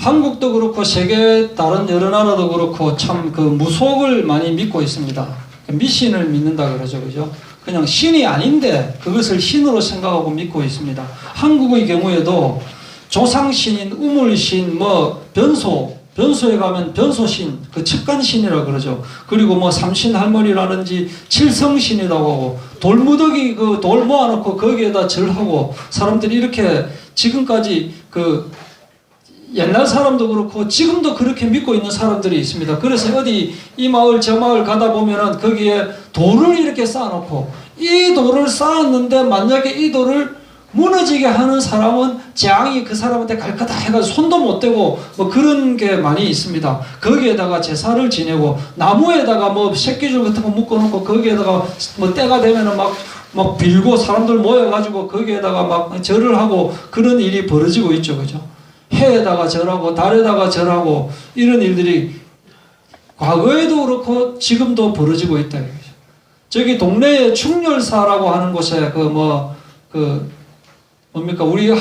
한국도 그렇고 세계 다른 여러 나라도 그렇고 참 그 무속을 많이 믿고 있습니다. 미신을 믿는다 그러죠, 그죠? 그냥 신이 아닌데 그것을 신으로 생각하고 믿고 있습니다. 한국의 경우에도 조상신인, 우물신, 뭐 변소에 가면 변소신, 그 척간신이라고 그러죠. 그리고 뭐 삼신할머니라든지 칠성신이라고 하고 돌무더기 그 돌 모아놓고 거기에다 절하고 사람들이 이렇게 지금까지 그 옛날 사람도 그렇고 지금도 그렇게 믿고 있는 사람들이 있습니다. 그래서 어디 이 마을 저 마을 가다 보면은 거기에 돌을 이렇게 쌓아놓고 이 돌을 쌓았는데 만약에 이 돌을 무너지게 하는 사람은 재앙이 그 사람한테 갈 거다 해가지고 손도 못 대고 뭐 그런 게 많이 있습니다. 거기에다가 제사를 지내고 나무에다가 뭐 새끼줄 같은 거 묶어놓고 거기에다가 뭐 때가 되면은 막 빌고 사람들 모여가지고 거기에다가 막 절을 하고 그런 일이 벌어지고 있죠, 그죠? 해에다가 절하고 달에다가 절하고 이런 일들이 과거에도 그렇고 지금도 벌어지고 있다. 저기 동네에 충렬사라고 하는 곳에 뭡니까 우리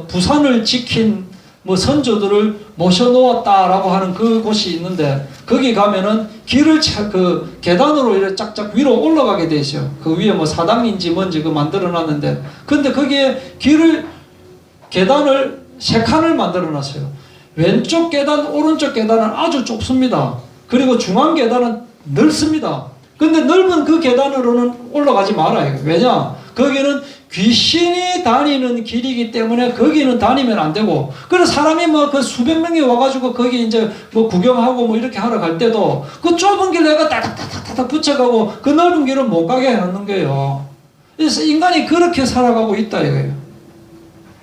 부산을 지킨 뭐 선조들을 모셔놓았다라고 하는 그 곳이 있는데 거기 가면은 길을 그 계단으로 이렇게 쫙쫙 위로 올라가게 돼 있어요. 그 위에 뭐 사당인지 뭔지 그 만들어놨는데 근데 거기에 계단을 세 칸을 만들어 놨어요. 왼쪽 계단, 오른쪽 계단은 아주 좁습니다. 그리고 중앙 계단은 넓습니다. 근데 넓은 그 계단으로는 올라가지 말아요. 왜냐? 거기는 귀신이 다니는 길이기 때문에 거기는 다니면 안 되고, 그래서 사람이 뭐 그 수백 명이 와가지고 거기 이제 뭐 구경하고 뭐 이렇게 하러 갈 때도 그 좁은 길 내가 따닥따닥따닥 붙여가고 그 넓은 길은 못 가게 해놓는 거예요. 그래서 인간이 그렇게 살아가고 있다 이거예요.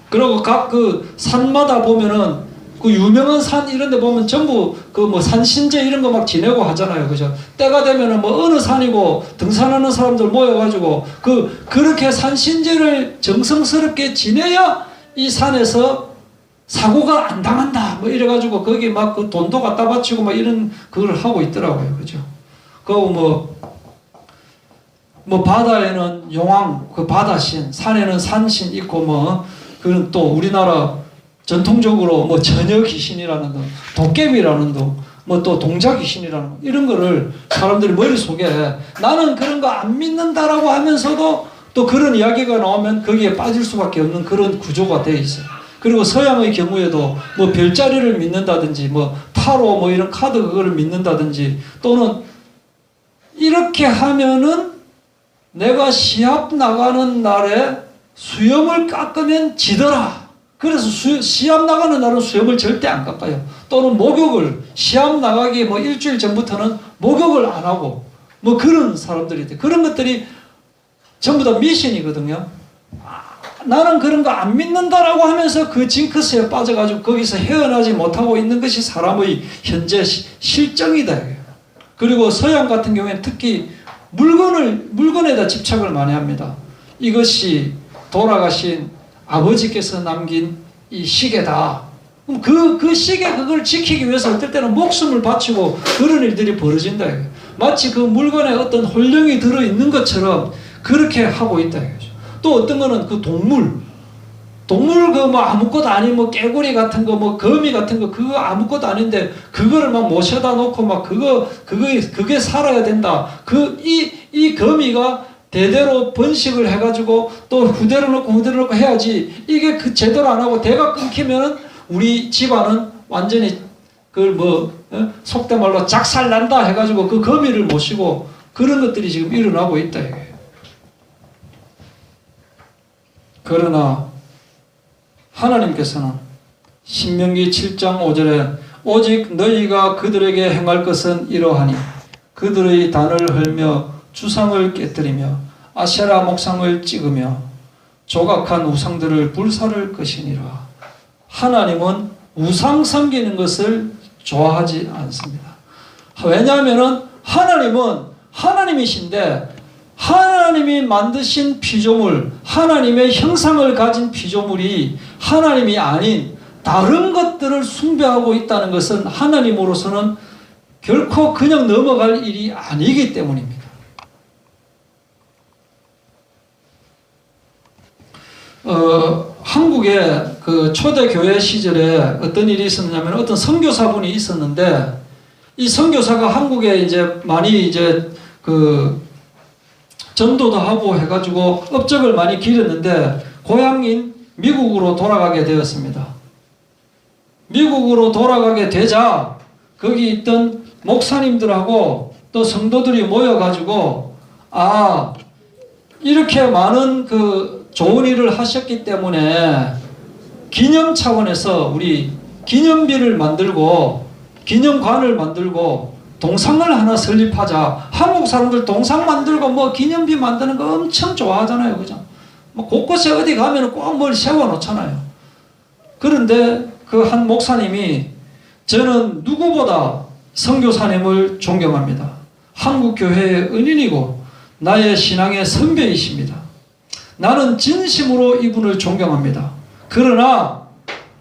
그리고 각 그 산마다 보면은 그 유명한 산 이런 데 보면 전부 그 뭐 산신제 이런 거 막 지내고 하잖아요. 그죠? 때가 되면은 뭐 어느 산이고 등산하는 사람들 모여가지고 그렇게 산신제를 정성스럽게 지내야 이 산에서 사고가 안 당한다. 뭐 이래가지고 거기 막 그 돈도 갖다 바치고 막 이런 그걸 하고 있더라고요. 그죠? 그리고 뭐 바다에는 용왕, 그 바다신, 산에는 산신 있고 그런 또 우리나라 전통적으로 뭐 처녀 귀신이라는 거, 도깨비라는 거, 뭐 또 동자 귀신이라는 거, 이런 거를 사람들이 머릿속에 나는 그런 거 안 믿는다라고 하면서도 또 그런 이야기가 나오면 거기에 빠질 수밖에 없는 그런 구조가 되어 있어요. 그리고 서양의 경우에도 뭐 별자리를 믿는다든지 뭐 타로 뭐 이런 카드 그거를 믿는다든지 또는 이렇게 하면은 내가 시합 나가는 날에 수염을 깎으면 지더라. 그래서 시합 나가는 날은 수염을 절대 안 깎아요. 또는 목욕을 시합 나가기 뭐 일주일 전부터는 목욕을 안 하고 뭐 그런 사람들이 있대. 그런 것들이 전부 다 미신이거든요. 나는 그런 거 안 믿는다라고 하면서 그 징크스에 빠져가지고 거기서 헤어나지 못하고 있는 것이 사람의 현재 실정이다. 그리고 서양 같은 경우에는 특히 물건에다 집착을 많이 합니다. 이것이 돌아가신 아버지께서 남긴 이 시계다. 그 시계 그걸 지키기 위해서 어떨 때는 목숨을 바치고 그런 일들이 벌어진다. 마치 그 물건에 어떤 혼령이 들어있는 것처럼 그렇게 하고 있다. 또 어떤 거는 그 동물 그 뭐 아무것도 아닌 뭐 깨구리 같은 거 뭐 거미 같은 거 그거 아무것도 아닌데 그거를 막 모셔다 놓고 막 그게 살아야 된다. 이 거미가 대대로 번식을 해가지고 또 후대로 놓고 해야지 이게 그 제대로 안 하고 대가 끊기면 우리 집안은 완전히 속된 말로 작살난다 해가지고 그 거미를 모시고 그런 것들이 지금 일어나고 있다. 그러나 하나님께서는 신명기 7장 5절에 오직 너희가 그들에게 행할 것은 이러하니 그들의 단을 헐며 주상을 깨뜨리며 아세라 목상을 찍으며 조각한 우상들을 불사를 것이니라. 하나님은 우상 섬기는 것을 좋아하지 않습니다. 왜냐하면 하나님은 하나님이신데 하나님이 만드신 피조물, 하나님의 형상을 가진 피조물이 하나님이 아닌 다른 것들을 숭배하고 있다는 것은 하나님으로서는 결코 그냥 넘어갈 일이 아니기 때문입니다. 한국에 그 초대 교회 시절에 어떤 일이 있었냐면 어떤 선교사분이 있었는데 이 선교사가 한국에 이제 많이 이제 그 전도도 하고 해가지고 업적을 많이 기렸는데 고향인 미국으로 돌아가게 되었습니다. 미국으로 돌아가게 되자 거기 있던 목사님들하고 또 성도들이 모여가지고 이렇게 많은 그 좋은 일을 하셨기 때문에 기념 차원에서 우리 기념비를 만들고 기념관을 만들고 동상을 하나 설립하자. 한국 사람들 동상 만들고 뭐 기념비 만드는 거 엄청 좋아하잖아요. 그죠? 뭐 곳곳에 어디 가면 꼭 뭘 세워놓잖아요. 그런데 그 한 목사님이 저는 누구보다 선교사님을 존경합니다. 한국 교회의 은인이고 나의 신앙의 선배이십니다. 나는 진심으로 이분을 존경합니다. 그러나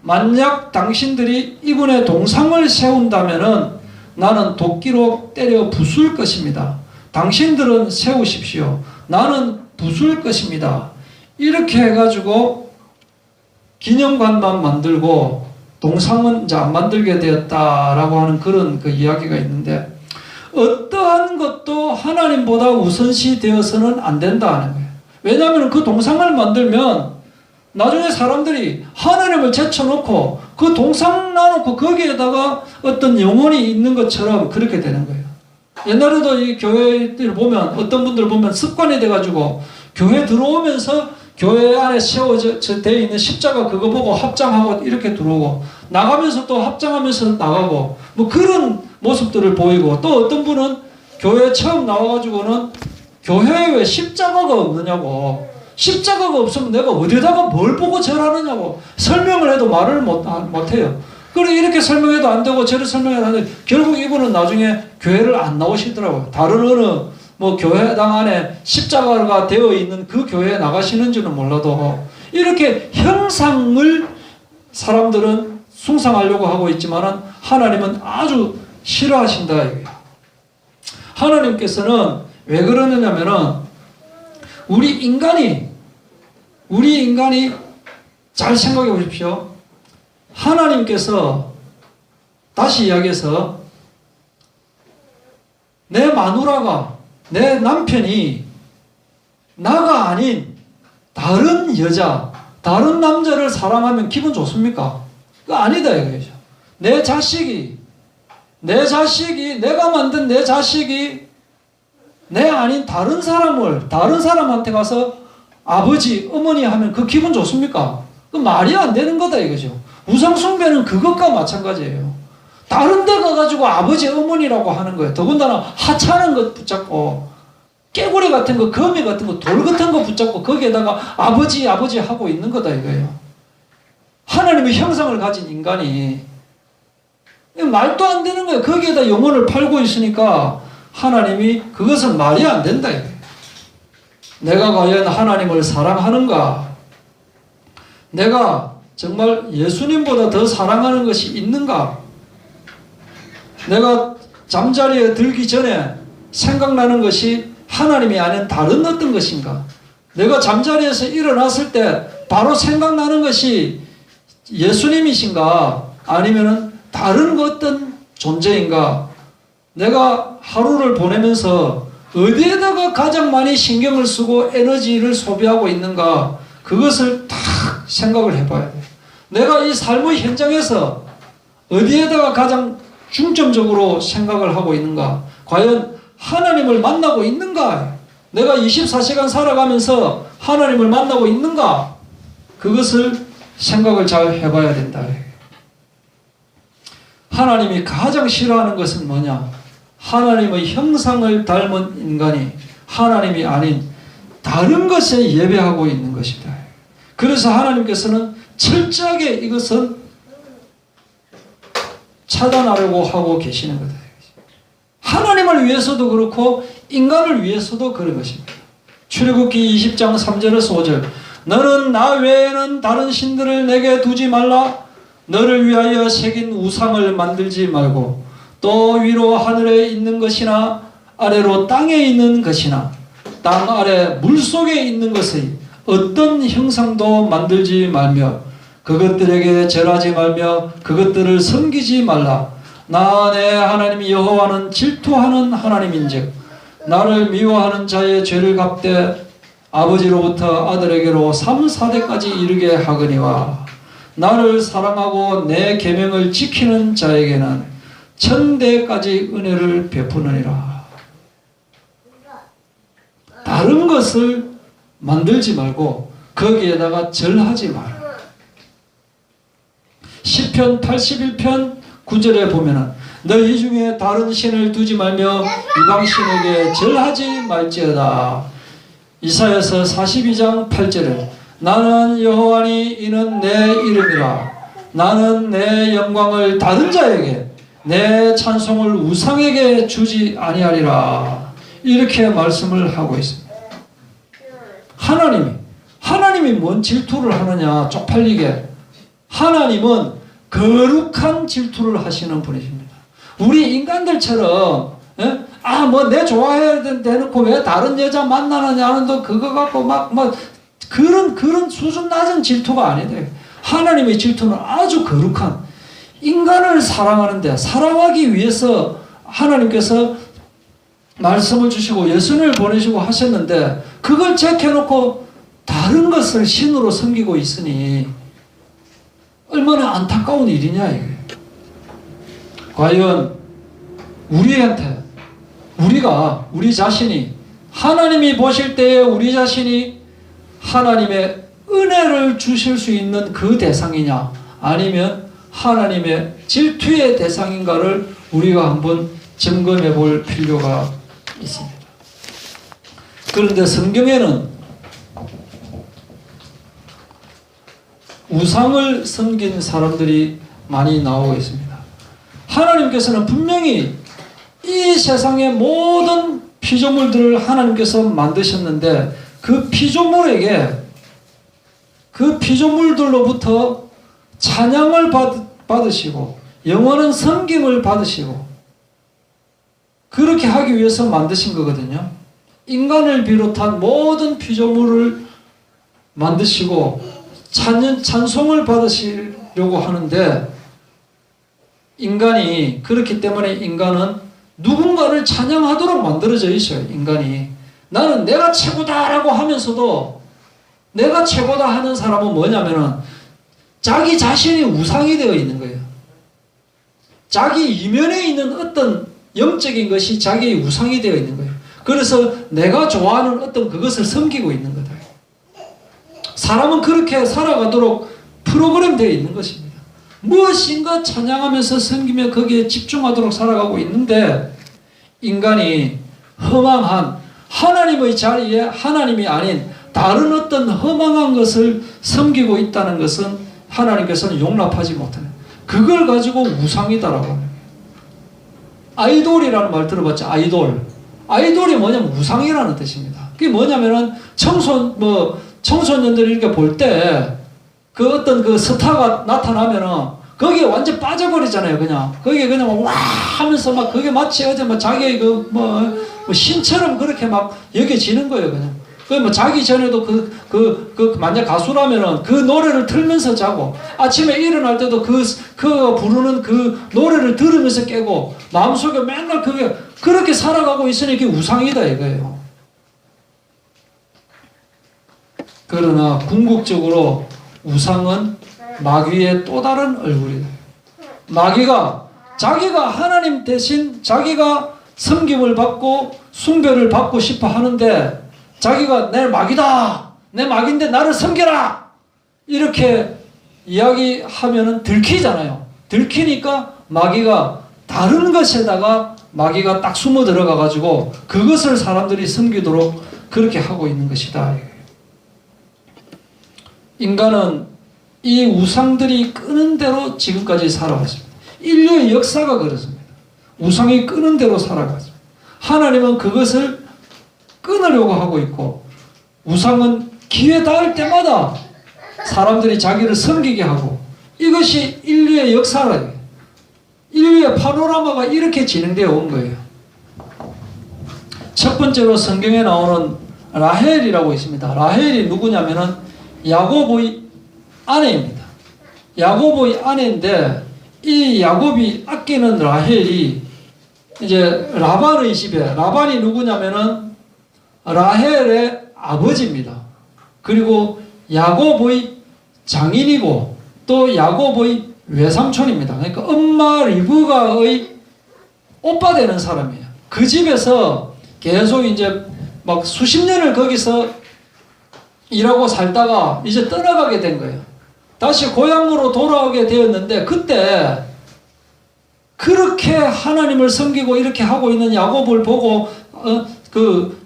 만약 당신들이 이분의 동상을 세운다면은 나는 도끼로 때려 부술 것입니다. 당신들은 세우십시오. 나는 부술 것입니다. 이렇게 해가지고 기념관만 만들고 동상은 이제 안 만들게 되었다라고 하는 그런 그 이야기가 있는데 어떠한 것도 하나님보다 우선시 되어서는 안 된다는 거예요. 왜냐하면 그 동상을 만들면 나중에 사람들이 하나님을 제쳐놓고 그 동상 놔놓고 거기에다가 어떤 영혼이 있는 것처럼 그렇게 되는 거예요. 옛날에도 이 교회들 보면 어떤 분들 보면 습관이 돼가지고 교회 들어오면서 교회 안에 세워져 되어 있는 십자가 그거 보고 합장하고 이렇게 들어오고 나가면서 또 합장하면서 나가고 뭐 그런 모습들을 보이고 또 어떤 분은 교회 처음 나와가지고는 교회에 왜 십자가가 없느냐고 십자가가 없으면 내가 어디다가 뭘 보고 절하느냐고 설명을 해도 말을 못해요. 그리고 이렇게 설명해도 안 되고 저를 설명해도 안 되고 결국 이분은 나중에 교회를 안 나오시더라고요. 다른 어느 뭐 교회당 안에 십자가가 되어 있는 그 교회에 나가시는지는 몰라도 이렇게 형상을 사람들은 숭상하려고 하고 있지만은 하나님은 아주 싫어하신다 이거예요. 하나님께서는 왜 그러느냐면은 우리 인간이 잘 생각해 보십시오. 하나님께서 다시 이야기해서 내 마누라가 내 남편이 나가 아닌 다른 여자, 다른 남자를 사랑하면 기분 좋습니까? 그거 아니다 이거죠. 내 자식이 내가 만든 내 자식이 내 아닌 다른 사람한테 가서 아버지, 어머니 하면 그 기분 좋습니까? 그 말이 안 되는 거다 이거죠. 우상숭배는 그것과 마찬가지예요. 다른 데 가가지고 아버지, 어머니라고 하는 거예요. 더군다나 하찮은 것 붙잡고 깨구리 같은 거, 거미 같은 거, 돌 같은 거 붙잡고 거기에다가 아버지 하고 있는 거다 이거예요. 하나님의 형상을 가진 인간이 말도 안 되는 거예요. 거기에다 영혼을 팔고 있으니까 하나님이 그것은 말이 안 된다 이거예요. 내가 과연 하나님을 사랑하는가? 내가 정말 예수님보다 더 사랑하는 것이 있는가? 내가 잠자리에 들기 전에 생각나는 것이 하나님이 아닌 다른 어떤 것인가? 내가 잠자리에서 일어났을 때 바로 생각나는 것이 예수님이신가? 아니면은 다른 어떤 존재인가? 내가 하루를 보내면서 어디에다가 가장 많이 신경을 쓰고 에너지를 소비하고 있는가? 그것을 딱 생각을 해봐야 돼요. 내가 이 삶의 현장에서 어디에다가 가장 중점적으로 생각을 하고 있는가? 과연 하나님을 만나고 있는가? 내가 24시간 살아가면서 하나님을 만나고 있는가? 그것을 생각을 잘 해봐야 된다. 하나님이 가장 싫어하는 것은 뭐냐? 하나님의 형상을 닮은 인간이 하나님이 아닌 다른 것에 예배하고 있는 것이다. 그래서 하나님께서는 철저하게 이것은 차단하려고 하고 계시는 거다. 하나님을 위해서도 그렇고 인간을 위해서도 그런 것입니다. 출애굽기 20장 3절에서 5절 너는 나 외에는 다른 신들을 내게 두지 말라. 너를 위하여 새긴 우상을 만들지 말고 또 위로 하늘에 있는 것이나 아래로 땅에 있는 것이나 땅 아래 물속에 있는 것의 어떤 형상도 만들지 말며 그것들에게 절하지 말며 그것들을 섬기지 말라. 나 내 하나님 여호와는 질투하는 하나님인즉 나를 미워하는 자의 죄를 갚되 아버지로부터 아들에게로 3, 4대까지 이르게 하거니와 나를 사랑하고 내 계명을 지키는 자에게는 1000대까지 은혜를 베푸느니라. 다른 것을 만들지 말고 거기에다가 절하지 마라. 시편 81편 9절에 보면은 너희 중에 다른 신을 두지 말며 이방 신에게 절하지 말지어다. 이사야서 42장 8절에 나는 여호와니 이는 내 이름이라. 나는 내 영광을 다른 자에게 내 찬송을 우상에게 주지 아니하리라. 이렇게 말씀을 하고 있습니다. 하나님이 뭔 질투를 하느냐 쪽팔리게. 하나님은 거룩한 질투를 하시는 분이십니다. 우리 인간들처럼 뭐 내 좋아해야 되놓고 왜 다른 여자 만나느냐는 또 그거 갖고 막 그런 수준 낮은 질투가 아니다. 하나님의 질투는 아주 거룩한, 인간을 사랑하는데 사랑하기 위해서 하나님께서 말씀을 주시고 예수님을 보내시고 하셨는데 그걸 제껴놓고 다른 것을 신으로 섬기고 있으니 얼마나 안타까운 일이냐 이게. 과연 우리한테 우리 자신이 하나님이 보실 때에 우리 자신이 하나님의 은혜를 주실 수 있는 그 대상이냐 아니면 하나님의 질투의 대상인가를 우리가 한번 점검해 볼 필요가 있습니다. 그런데 성경에는 우상을 섬긴 사람들이 많이 나오고 있습니다. 하나님께서는 분명히 이 세상의 모든 피조물들을 하나님께서 만드셨는데 그 피조물들로부터 찬양을 받으시고 영원한 섬김을 받으시고 그렇게 하기 위해서 만드신 거거든요. 인간을 비롯한 모든 피조물을 만드시고 찬송을 받으시려고 하는데 인간이 그렇기 때문에 인간은 누군가를 찬양하도록 만들어져 있어요. 인간이 나는 내가 최고다라고 하면서도 내가 최고다 하는 사람은 뭐냐면은 자기 자신이 우상이 되어 있는 거예요. 자기 이면에 있는 어떤 영적인 것이 자기의 우상이 되어 있는 거예요. 그래서 내가 좋아하는 어떤 그것을 섬기고 있는 거다. 사람은 그렇게 살아가도록 프로그램 되어 있는 것입니다. 무엇인가 찬양하면서 섬기며 거기에 집중하도록 살아가고 있는데 인간이 허망한 하나님의 자리에 하나님이 아닌 다른 어떤 허망한 것을 섬기고 있다는 것은 하나님께서는 용납하지 못하는, 그걸 가지고 우상이다라고 합니다. 아이돌이라는 말 들어봤죠? 아이돌이 뭐냐면 우상이라는 뜻입니다. 그게 뭐냐면은 청소년들이 이렇게 볼 때 그 어떤 그 스타가 나타나면은 거기에 완전 빠져버리잖아요. 그냥 거기에 그냥 와 하면서 막 그게 마치 어제 뭐 자기의 뭐 신처럼 그렇게 막 여겨지는 거예요. 그냥 뭐 자기 전에도 만약 가수라면은 그 노래를 틀면서 자고 아침에 일어날 때도 그 부르는 그 노래를 들으면서 깨고 마음속에 맨날 그게 그렇게 살아가고 있으니 이게 우상이다 이거예요. 그러나 궁극적으로 우상은 마귀의 또 다른 얼굴이다. 마귀가 자기가 하나님 대신 자기가 섬김을 받고 숭배를 받고 싶어 하는데 자기가 내 마귀다, 내 마귀인데 나를 섬겨라 이렇게 이야기하면은 들키잖아요. 들키니까 마귀가 다른 것에다가 마귀가 딱 숨어 들어가 가지고 그것을 사람들이 섬기도록 그렇게 하고 있는 것이다. 인간은 이 우상들이 끄는 대로 지금까지 살아왔습니다. 인류의 역사가 그렇습니다. 우상이 끄는 대로 살아갔습니다. 하나님은 그것을 끊으려고 하고 있고 우상은 기회 닿을 때마다 사람들이 자기를 섬기게 하고 이것이 인류의 역사라. 인류의 파노라마가 이렇게 진행되어 온 거예요. 첫 번째로 성경에 나오는 라헬이라고 있습니다. 라헬이 누구냐면은 야곱의 아내입니다. 야곱의 아내인데 이 야곱이 아끼는 라헬이 이제 라반의 집에, 라반이 누구냐면은 라헬의 아버지입니다. 그리고 야곱의 장인이고 또 야곱의 외삼촌입니다. 그러니까 엄마 리브가의 오빠 되는 사람이에요. 그 집에서 계속 이제 막 수십 년을 거기서 일하고 살다가 이제 떠나가게 된 거예요. 다시 고향으로 돌아오게 되었는데 그때 그렇게 하나님을 섬기고 이렇게 하고 있는 야곱을 보고 그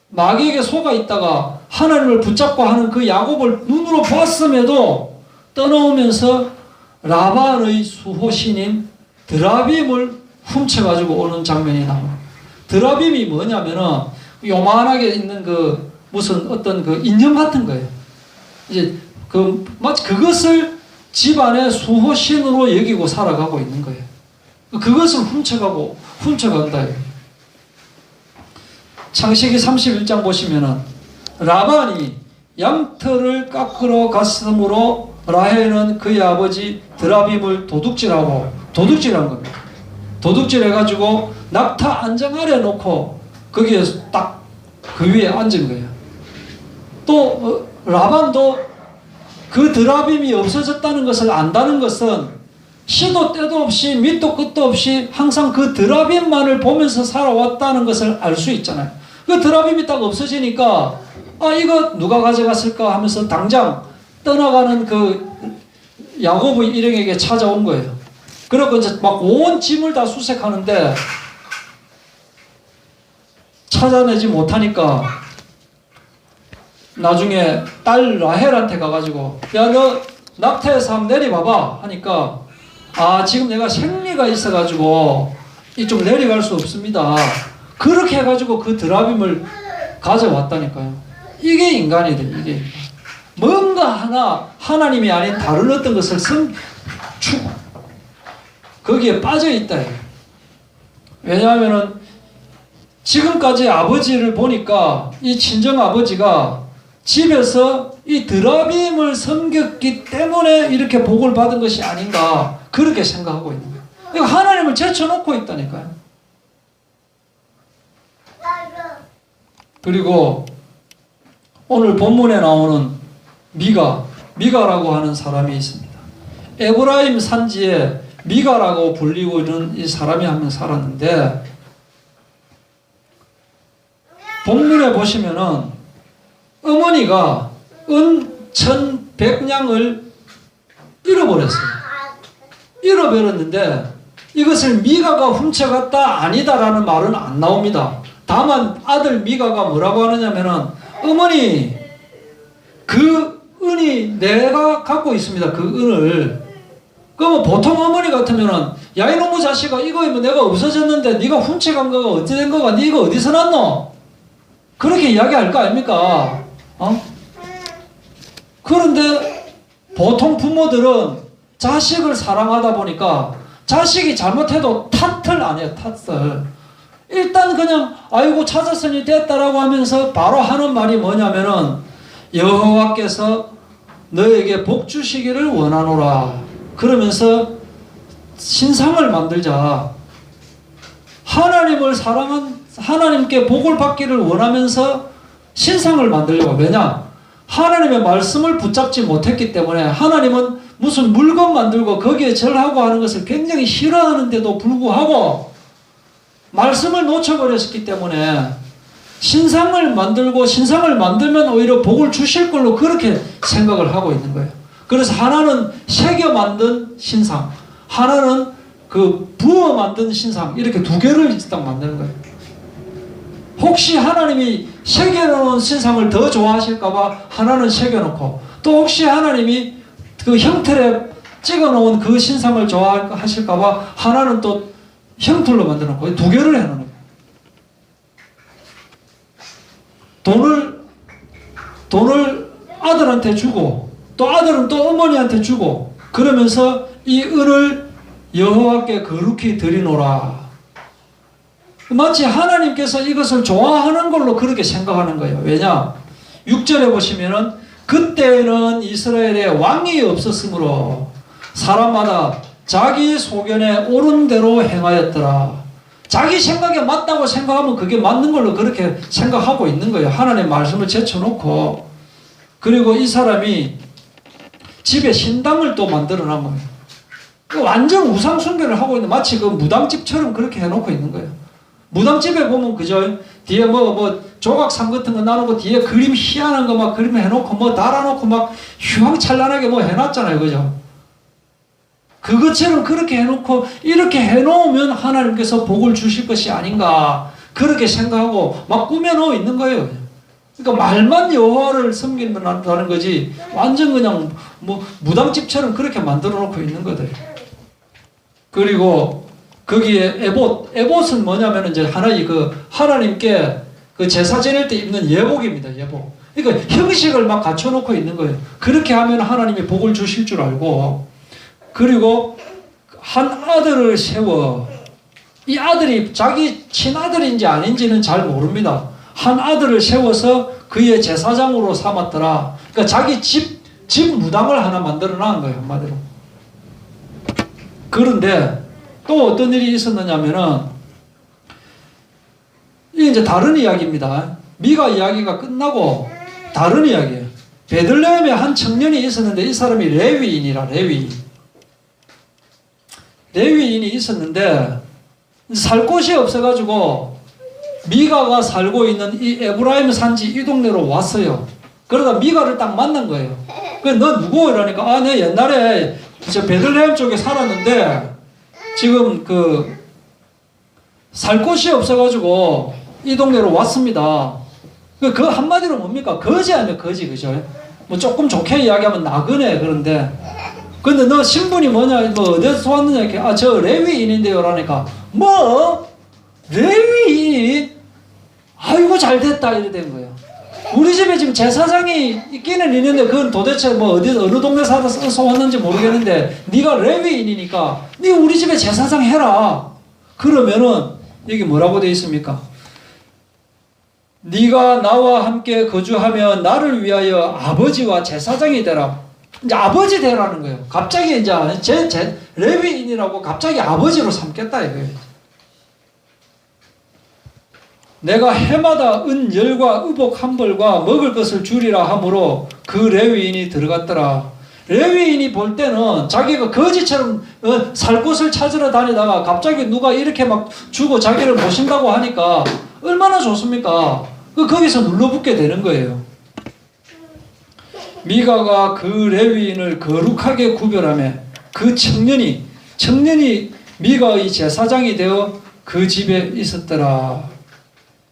마귀에게 속아 있다가 하나님을 붙잡고 하는 그 야곱을 눈으로 봤음에도 떠나오면서 라반의 수호신인 드라빔을 훔쳐가지고 오는 장면이 나옵니다. 드라빔이 뭐냐면은 요만하게 있는 그 무슨 어떤 그 인형 같은 거예요. 이제 그 마치 그것을 집안의 수호신으로 여기고 살아가고 있는 거예요. 그것을 훔쳐간다. 창세기 31장 보시면은 라반이 양털을 깎으러 갔으므로 라헬은 그의 아버지 드라빔을 도둑질한 겁니다. 도둑질해가지고 낙타 안장 아래 놓고 거기에 딱 그 위에 앉은 거예요. 또 라반도 그 드라빔이 없어졌다는 것을 안다는 것은 시도 때도 없이 밑도 끝도 없이 항상 그 드라빔만을 보면서 살아왔다는 것을 알 수 있잖아요. 그 드라빔이 딱 없어지니까 이거 누가 가져갔을까 하면서 당장 떠나가는 그 야곱의 일행에게 찾아온 거예요. 그리고 이제 막 온 짐을 다 수색하는데 찾아내지 못하니까 나중에 딸 라헬한테 가가지고 야, 너 낙타에서 한번 내려봐봐 하니까 지금 내가 생리가 있어가지고 이쪽 내려갈 수 없습니다. 그렇게 해가지고 그 드라빔을 가져왔다니까요. 이게 인간이래. 이게 뭔가 하나 하나님이 아닌 다른 어떤 것을 거기에 빠져있다. 왜냐하면은 지금까지 아버지를 보니까 이 친정 아버지가 집에서 이 드라빔을 섬겼기 때문에 이렇게 복을 받은 것이 아닌가 그렇게 생각하고 있는 거예요. 하나님을 제쳐놓고 있다니까요. 그리고 오늘 본문에 나오는 미가라고 하는 사람이 있습니다. 에브라임 산지에 미가라고 불리고 있는 이 사람이 한 명 살았는데 본문에 보시면은 어머니가 은 1,100냥을 잃어버렸어요. 잃어버렸는데 이것을 미가가 훔쳐갔다 아니다라는 말은 안 나옵니다. 다만 아들 미가가 뭐라고 하느냐면은 어머니 그 은이 내가 갖고 있습니다. 그 은을. 그러면 보통 어머니 같으면은 야 이놈의 자식아 이거 뭐 내가 없어졌는데 네가 훔쳐간 거가 어찌 된 거가 네 이거 어디서 났노? 그렇게 이야기할 거 아닙니까? 그런데 보통 부모들은 자식을 사랑하다 보니까 자식이 잘못해도 탓을 안 해요. 탓을. 일단 그냥 아이고 찾았으니 됐다라고 하면서 바로 하는 말이 뭐냐면은 여호와께서 너에게 복 주시기를 원하노라. 그러면서 신상을 만들자. 하나님을 하나님께 복을 받기를 원하면서 신상을 만들려고. 왜냐? 하나님의 말씀을 붙잡지 못했기 때문에 하나님은 무슨 물건 만들고 거기에 절하고 하는 것을 굉장히 싫어하는데도 불구하고 말씀을 놓쳐버렸기 때문에 신상을 만들면 오히려 복을 주실 걸로 그렇게 생각을 하고 있는 거예요. 그래서 하나는 새겨 만든 신상, 하나는 그 부어 만든 신상, 이렇게 두 개를 딱 만드는 거예요. 혹시 하나님이 새겨놓은 신상을 더 좋아하실까봐 하나는 새겨놓고, 또 혹시 하나님이 그 형틀에 찍어놓은 그 신상을 좋아하실까봐 하나는 또 형틀로 만들어놓고 두 개를 해놓는 거예요. 돈을 아들한테 주고 또 아들은 또 어머니한테 주고 그러면서 이 은을 여호와께 거룩히 드리노라. 마치 하나님께서 이것을 좋아하는 걸로 그렇게 생각하는 거예요. 왜냐? 6절에 보시면은 그때는 이스라엘에 왕이 없었으므로 사람마다 자기 소견에 옳은 대로 행하였더라. 자기 생각에 맞다고 생각하면 그게 맞는 걸로 그렇게 생각하고 있는 거예요. 하나님의 말씀을 제쳐놓고. 그리고 이 사람이 집에 신당을 또 만들어 놓은 거예요. 완전 우상 숭배를 하고 있는, 마치 그 무당집처럼 그렇게 해놓고 있는 거예요. 무당집에 보면 그죠? 뒤에 조각상 같은 거 나누고 뒤에 그림 희한한 거 막 그림 해놓고 뭐 달아놓고 막 휘황찬란하게 뭐 해놨잖아요. 그죠? 그것처럼 그렇게 해놓고 이렇게 해놓으면 하나님께서 복을 주실 것이 아닌가 그렇게 생각하고 막 꾸며놓고 있는 거예요. 그러니까 말만 여호와를 섬긴다는 거지 완전 그냥 뭐 무당집처럼 그렇게 만들어 놓고 있는 거들. 그리고 거기에 에봇은 뭐냐면 이제 하나님께 그 제사 지낼 때 입는 예복입니다. 예복. 그러니까 형식을 막 갖춰놓고 있는 거예요. 그렇게 하면 하나님이 복을 주실 줄 알고. 그리고 한 아들을 세워, 이 아들이 자기 친아들인지 아닌지는 잘 모릅니다. 한 아들을 세워서 그의 제사장으로 삼았더라. 그러니까 자기 집 무당을 하나 만들어 놓은 거예요. 한마디로. 그런데 또 어떤 일이 있었느냐면은 이게 이제 다른 이야기입니다. 미가 이야기가 끝나고 다른 이야기예요. 베들레헴에 한 청년이 있었는데 이 사람이 레위인이라. 레위인이 있었는데 살 곳이 없어가지고 미가가 살고 있는 이 에브라임 산지 이 동네로 왔어요. 그러다 미가를 딱 만난 거예요. 그래서 너 누구? 이러니까 내 옛날에 저 베들레헴 쪽에 살았는데 지금 살 곳이 없어가지고 이 동네로 왔습니다. 그 한마디로 뭡니까? 거지 아니면 거지, 그죠? 뭐 조금 좋게 이야기하면 나그네. 그런데 근데 너 신분이 뭐냐? 뭐 어디서 왔느냐? 이렇게 저 레위인인데요. 라니까 뭐? 레위인? 아이고 잘 됐다 이래 된 거예요. 우리 집에 지금 제사장이 있기는 있는데 그건 도대체 뭐 어느 동네 살아서 왔는지 모르겠는데 네가 레위인이니까 네 우리 집에 제사장 해라. 그러면은 여기 뭐라고 되어 있습니까? 네가 나와 함께 거주하며 나를 위하여 아버지와 제사장이 되라. 이제 아버지 되라는 거예요. 갑자기 이제 레위인이라고 갑자기 아버지로 삼겠다 이거예요. 내가 해마다 은 열과 의복 한 벌과 먹을 것을 주리라 하므로 그 레위인이 들어갔더라. 레위인이 볼 때는 자기가 거지처럼 살 곳을 찾으러 다니다가 갑자기 누가 이렇게 막 주고 자기를 모신다고 하니까 얼마나 좋습니까? 거기서 눌러붙게 되는 거예요. 미가가 그 레위인을 거룩하게 구별하며 그 청년이 미가의 제사장이 되어 그 집에 있었더라.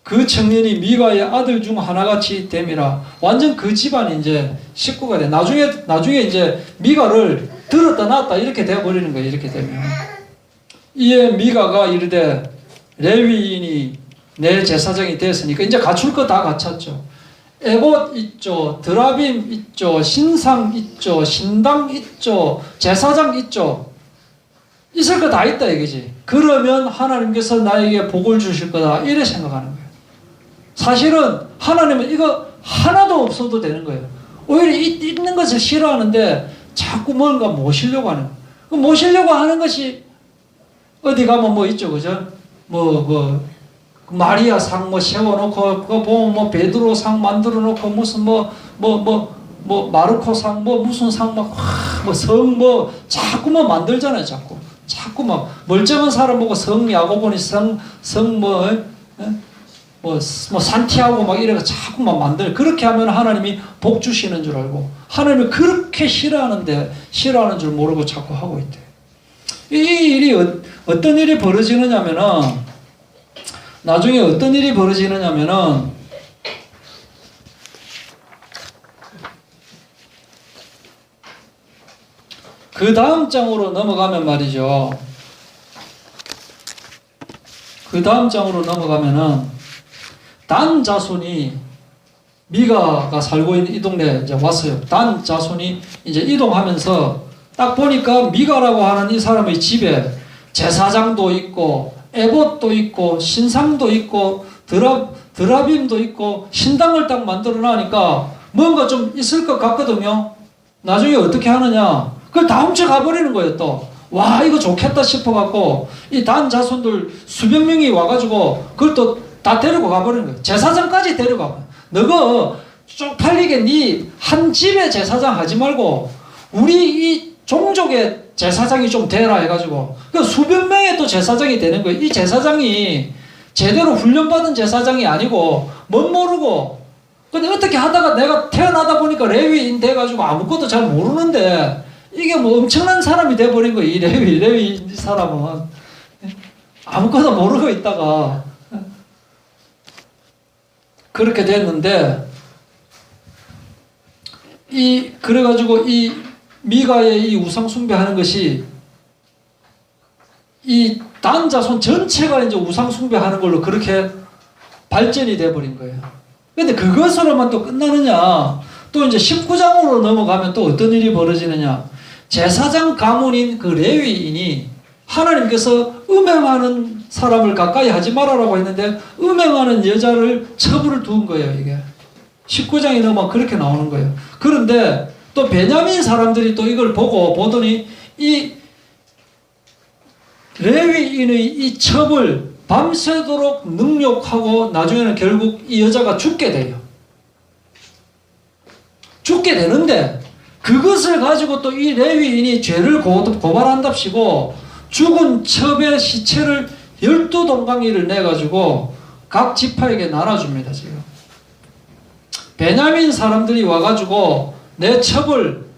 그 청년이 미가의 아들 중 하나같이 됨이라. 완전 그 집안이 이제 식구가 돼. 나중에 이제 미가를 들었다 놨다 이렇게 되어버리는 거예요. 이렇게 되면. 이에 미가가 이르되 레위인이 내 제사장이 됐으니까 이제 갖출 거 다 갖췄죠. 에봇 있죠. 드라빔 있죠. 신상 있죠. 신당 있죠. 제사장 있죠. 있을 거 다 있다 이거지. 그러면 하나님께서 나에게 복을 주실 거다 이래 생각하는 거예요. 사실은 하나님은 이거 하나도 없어도 되는 거예요. 오히려 있는 것을 싫어하는데 자꾸 뭔가 모시려고 하는 거예요. 그 모시려고 하는 것이 어디 가면 뭐 있죠. 그죠? 마리아 상 세워놓고 그거 보면 뭐 베드로 상 만들어놓고 무슨 마르코 상 무슨 상 성 자꾸 만들잖아요. 자꾸 막 멀쩡한 사람 보고 성 야고보니 산티아고 막 이래가 자꾸 막 만들. 그렇게 하면 하나님이 복 주시는 줄 알고 하나님이 그렇게 싫어하는 줄 모르고 자꾸 하고 있대. 이 일이 어떤 일이 벌어지느냐면은 나중에 어떤 일이 벌어지느냐면은 그 다음 장으로 넘어가면 말이죠. 그 다음 장으로 넘어가면은 단 자손이 미가가 살고 있는 이 동네에 이제 왔어요. 단 자손이 이제 이동하면서 딱 보니까 미가라고 하는 이 사람의 집에 제사장도 있고 에봇도 있고 신상도 있고 드라빔도 있고 신당을 딱 만들어 놔니까 뭔가 좀 있을 것 같거든요. 나중에 어떻게 하느냐? 그걸 다 훔쳐가 버리는 거예요. 또 와 이거 좋겠다 싶어갖고 이 단 자손들 수백 명이 와가지고 그걸 또 다 데리고 가버리는 거예요. 제사장까지 데려가. 너가 쪽팔리게 네 한 집의 제사장 하지 말고 우리 이 종족의 제사장이 좀 되라 해가지고 그 수백 명의 또 제사장이 되는 거예요. 이 제사장이 제대로 훈련받은 제사장이 아니고 뭔 모르고 근데 어떻게 하다가 내가 태어나다 보니까 레위인 돼가지고 아무것도 잘 모르는데 이게 뭐 엄청난 사람이 돼버린 거예요. 이 레위 사람은 아무것도 모르고 있다가 그렇게 됐는데 그래가지고 이 미가의 이 우상 숭배하는 것이 이 단 자손 전체가 이제 우상 숭배하는 걸로 그렇게 발전이 돼버린 거예요. 근데 그것으로만 또 끝나느냐? 또 이제 19장으로 넘어가면 또 어떤 일이 벌어지느냐? 제사장 가문인 그 레위인이 하나님께서 음행하는 사람을 가까이 하지 말아라고 했는데 음행하는 여자를 처벌을 두은 거예요. 이게 19장이 넘어 그렇게 나오는 거예요. 그런데 또 베냐민 사람들이 또 이걸 보더니 이 레위인의 이 첩을 밤새도록 능욕하고 나중에는 결국 이 여자가 죽게 돼요. 죽게 되는데 그것을 가지고 또 이 레위인이 죄를 고발한답시고 죽은 첩의 시체를 12동강이를 내가지고 각 지파에게 나눠줍니다. 지금 베냐민 사람들이 와가지고 내 첩을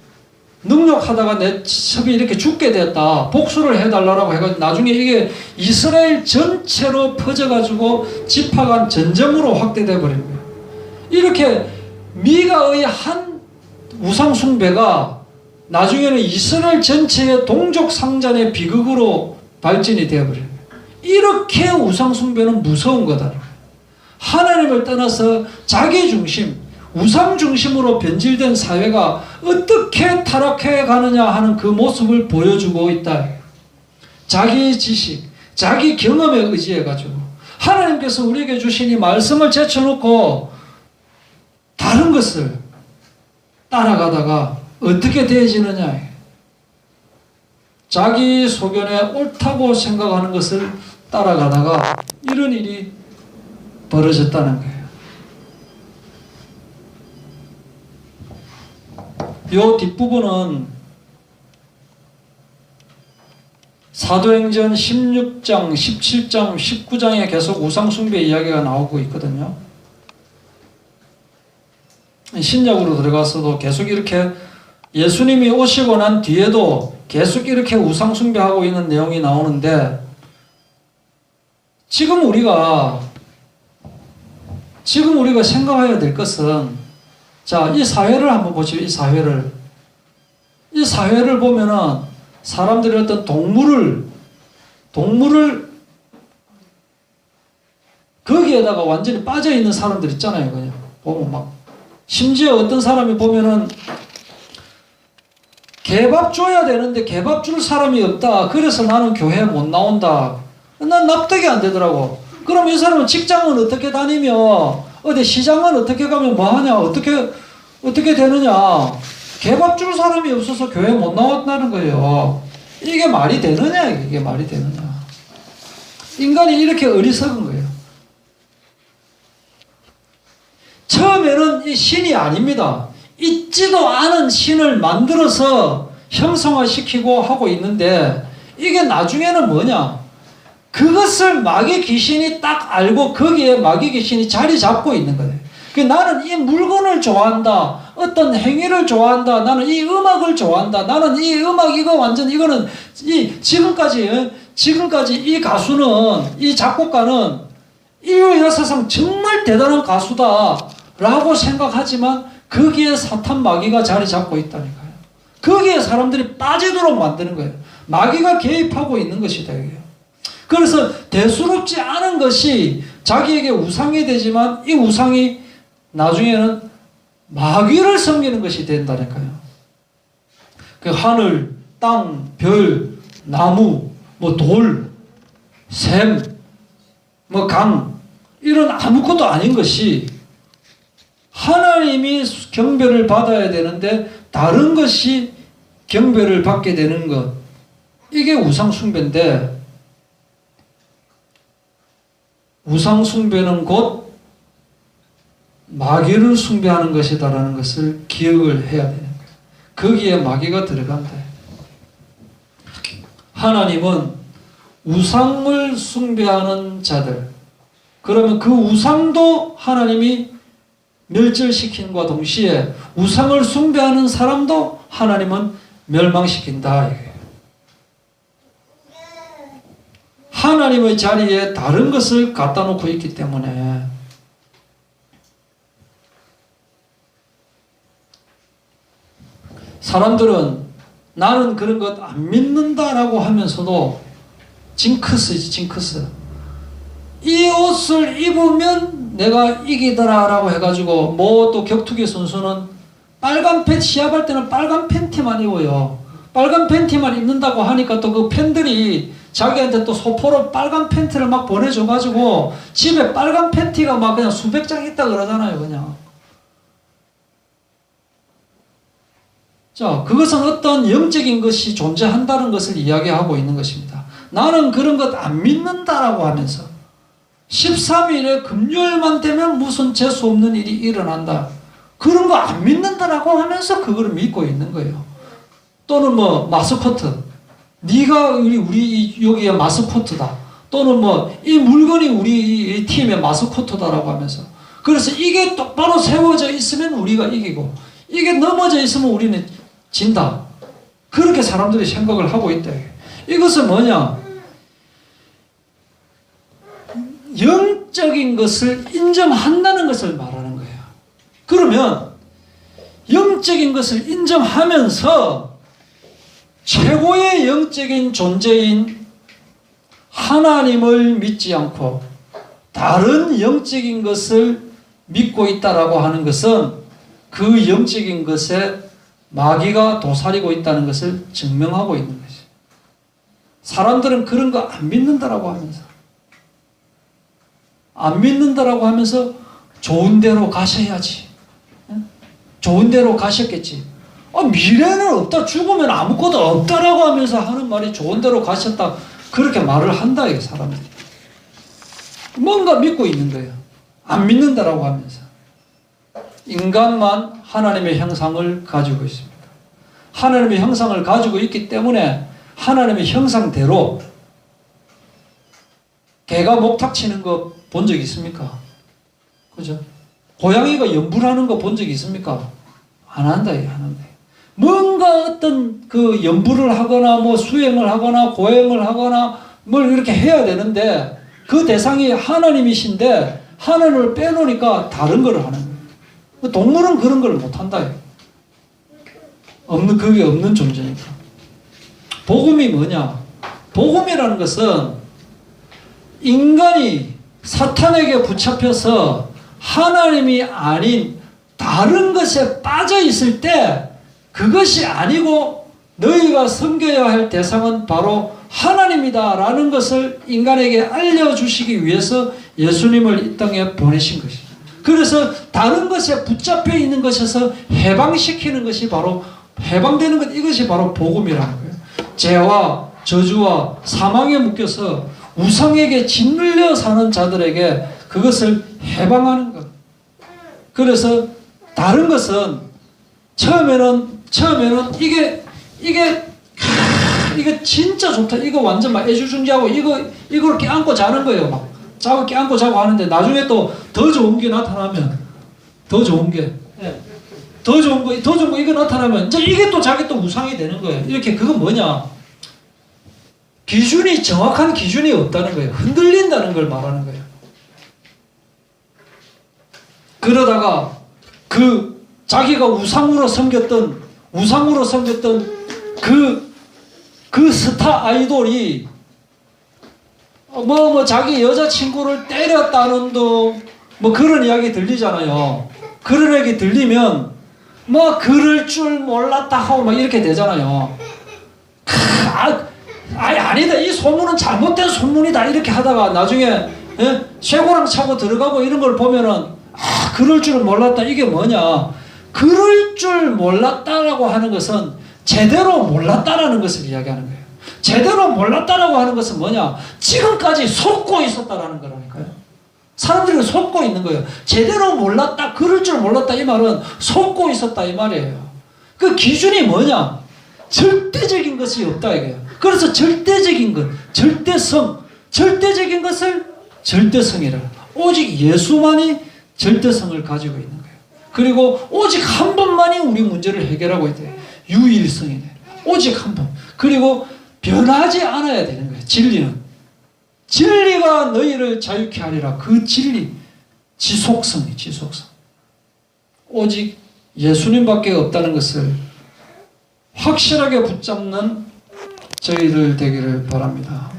능욕하다가 내 첩이 이렇게 죽게 됐다. 복수를 해달라고 해가지고 나중에 이게 이스라엘 전체로 퍼져가지고 지파 간 전쟁으로 확대돼 버린 거예요. 이렇게 미가의 한 우상 숭배가 나중에는 이스라엘 전체의 동족 상잔의 비극으로 발전이 되어버려요. 이렇게 우상 숭배는 무서운 거다. 하나님을 떠나서 자기 중심, 우상 중심으로 변질된 사회가 어떻게 타락해 가느냐 하는 그 모습을 보여주고 있다. 자기 지식, 자기 경험에 의지해가지고 하나님께서 우리에게 주신 이 말씀을 제쳐놓고 다른 것을 따라가다가 어떻게 되어지느냐. 자기 소견에 옳다고 생각하는 것을 따라가다가 이런 일이 벌어졌다는 거예요. 요 뒷부분은 사도행전 16장, 17장, 19장에 계속 우상숭배 이야기가 나오고 있거든요. 신약으로 들어가서도 계속 이렇게 예수님이 오시고 난 뒤에도 계속 이렇게 우상숭배하고 있는 내용이 나오는데 지금 우리가 생각해야 될 것은 자, 이 사회를 한번 보시죠. 이 사회를 보면은 사람들이 어떤 동물을 거기에다가 완전히 빠져 있는 사람들 있잖아요. 그냥 보면 막 심지어 어떤 사람이 보면은 개밥 줘야 되는데 개밥 줄 사람이 없다. 그래서 나는 교회 못 나온다. 난 납득이 안 되더라고. 그럼 이 사람은 직장은 어떻게 다니며 어디 시장은 어떻게 가면 뭐하냐 어떻게 되느냐. 개밥 줄 사람이 없어서 교회 못 나왔다는 거예요. 이게 말이 되느냐. 이게 말이 되느냐. 인간이 이렇게 어리석은 거예요. 처음에는 이 신이 아닙니다. 있지도 않은 신을 만들어서 형성화시키고 하고 있는데 이게 나중에는 뭐냐. 그것을 마귀 귀신이 딱 알고 거기에 마귀 귀신이 자리 잡고 있는 거예요. 나는 이 물건을 좋아한다. 어떤 행위를 좋아한다. 나는 이 음악을 좋아한다. 나는 이 음악 이거 완전 이거는 지금까지 이 가수는 이 작곡가는 인류 역사상 정말 대단한 가수다 라고 생각하지만 거기에 사탄 마귀가 자리 잡고 있다니까요. 거기에 사람들이 빠지도록 만드는 거예요. 마귀가 개입하고 있는 것이다. 그래서 대수롭지 않은 것이 자기에게 우상이 되지만 이 우상이 나중에는 마귀를 섬기는 것이 된다니까요. 그 하늘, 땅, 별, 나무, 돌, 샘, 뭐 강, 이런 아무것도 아닌 것이 하나님이 경배를 받아야 되는데 다른 것이 경배를 받게 되는 것, 이게 우상숭배인데, 우상숭배는 곧 마귀를 숭배하는 것이다라는 것을 기억을 해야 되는 거예요. 거기에 마귀가 들어간다. 하나님은 우상을 숭배하는 자들, 그러면 그 우상도 하나님이 멸절시킨과 동시에 우상을 숭배하는 사람도 하나님은 멸망시킨다. 하나님의 자리에 다른 것을 갖다 놓고 있기 때문에 사람들은 나는 그런 것 안 믿는다라고 하면서도 징크스지, 징크스. 이 옷을 입으면 내가 이기더라라고 해가지고, 뭐 또 격투기 선수는 빨간 팬티, 시합할 때는 빨간 팬티만 입어요. 빨간 팬티만 입는다고 하니까 또 그 팬들이 자기한테 또 소포로 빨간 팬티를 막 보내줘가지고 집에 빨간 팬티가 막 그냥 수백 장 있다 그러잖아요, 그냥. 자, 그것은 어떤 영적인 것이 존재한다는 것을 이야기하고 있는 것입니다. 나는 그런 것 안 믿는다라고 하면서 13일에 금요일만 되면 무슨 재수 없는 일이 일어난다. 그런 거 안 믿는다라고 하면서 그걸 믿고 있는 거예요. 또는 뭐 마스코트. 네가 우리 여기에 마스코트다. 또는 뭐 이 물건이 우리 팀의 마스코트다라고 하면서. 그래서 이게 똑바로 세워져 있으면 우리가 이기고, 이게 넘어져 있으면 우리는 진다. 그렇게 사람들이 생각을 하고 있다. 이것은 뭐냐? 영적인 것을 인정한다는 것을 말하는 거예요. 그러면 영적인 것을 인정하면서 최고의 영적인 존재인 하나님을 믿지 않고 다른 영적인 것을 믿고 있다라고 하는 것은 그 영적인 것에 마귀가 도사리고 있다는 것을 증명하고 있는 것이죠. 사람들은 그런 거 안 믿는다라고 하면서, 안 믿는다라고 하면서 좋은 데로 가셔야지. 좋은 데로 가셨겠지. 미래는 없다. 죽으면 아무것도 없다라고 하면서 하는 말이 좋은 데로 가셨다. 그렇게 말을 한다, 이 사람들이. 뭔가 믿고 있는 거예요. 안 믿는다라고 하면서. 인간만 하나님의 형상을 가지고 있습니다. 하나님의 형상을 가지고 있기 때문에 하나님의 형상대로 개가 목탁 치는 거 본 적 있습니까? 그죠? 고양이가 연불하는 거 본 적 있습니까? 안 한다, 안 한다. 뭔가 어떤 그 연불을 하거나 뭐 수행을 하거나 고행을 하거나 뭘 이렇게 해야 되는데 그 대상이 하나님이신데 하나님을 빼놓으니까 다른 걸 하는 거예요. 동물은 그런 걸 못 한다. 그게 없는 존재니까. 복음이 뭐냐? 복음이라는 것은 인간이 사탄에게 붙잡혀서 하나님이 아닌 다른 것에 빠져 있을 때 그것이 아니고 너희가 섬겨야 할 대상은 바로 하나님이다 라는 것을 인간에게 알려주시기 위해서 예수님을 이 땅에 보내신 것입니다. 그래서 다른 것에 붙잡혀 있는 것에서 해방시키는 것이 바로, 해방되는 것, 이것이 바로 복음이라는 거예요. 죄와 저주와 사망에 묶여서 우상에게 짓눌려 사는 자들에게 그것을 해방하는 것. 그래서 다른 것은 처음에는 이게 진짜 좋다. 이거 완전 막 애주중지하고 이걸 껴안고 자는 거예요. 막 자고 껴안고 자고 하는데 나중에 또 더 좋은 게 나타나면, 더 좋은 거 이거 나타나면 이제 이게 또 자기 또 우상이 되는 거예요. 이렇게. 그건 뭐냐? 정확한 기준이 없다는 거예요. 흔들린다는 걸 말하는 거예요. 그러다가 자기가 우상으로 섬겼던 그 스타 아이돌이 자기 여자친구를 때렸다는 뭐 그런 이야기 들리잖아요. 그런 얘기 들리면 그럴 줄 몰랐다 하고 막 이렇게 되잖아요. 아니다, 이 소문은 잘못된 소문이다 이렇게 하다가 나중에 쇠고랑 차고 들어가고 이런 걸 보면은 그럴 줄은 몰랐다. 이게 뭐냐, 그럴 줄 몰랐다라고 하는 것은 제대로 몰랐다라는 것을 이야기하는 거예요. 제대로 몰랐다라고 하는 것은 뭐냐, 지금까지 속고 있었다라는 거라니까요. 사람들이 속고 있는 거예요. 제대로 몰랐다, 그럴 줄 몰랐다, 이 말은 속고 있었다 이 말이에요. 그 기준이 뭐냐, 절대적인 것이 없다 이거예요. 그래서 절대적인 것, 절대적인 것을 절대성이라, 오직 예수만이 절대성을 가지고 있는 거예요. 그리고 오직 한 번만이 우리 문제를 해결하고 있대. 유일성이네. 오직 한 번. 그리고 변하지 않아야 되는 거예요. 진리가 너희를 자유케 하리라. 그 진리, 지속성이 지속성. 오직 예수님밖에 없다는 것을 확실하게 붙잡는 저희들 되기를 바랍니다.